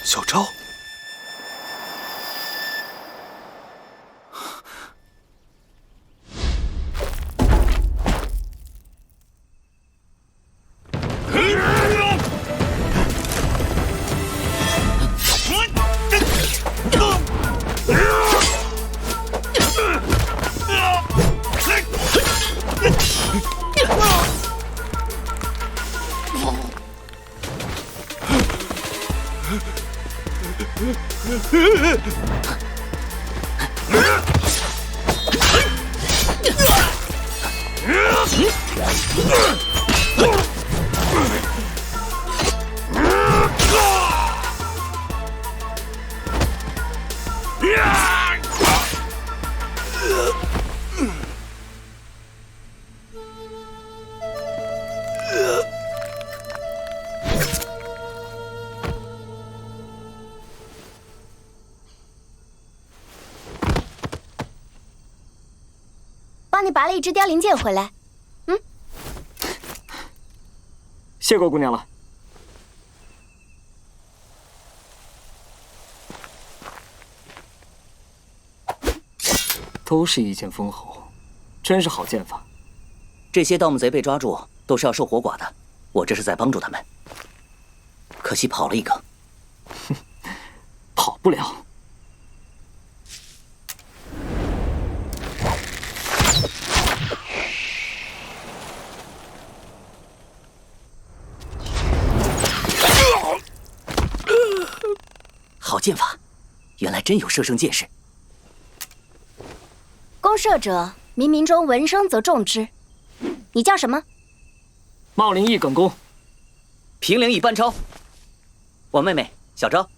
小昭。帮你拔了一支凋零剑回来。谢过姑娘了。都是一剑封喉，真是好剑法。这些盗墓贼被抓住都是要受活剐的，我这是在帮助他们。可惜跑了一个。哼，跑不了。好剑法，原来真有射生剑士。攻射者，冥冥中闻声则中之。你叫什么？茂林一梗弓。平陵一班超。我妹妹小昭。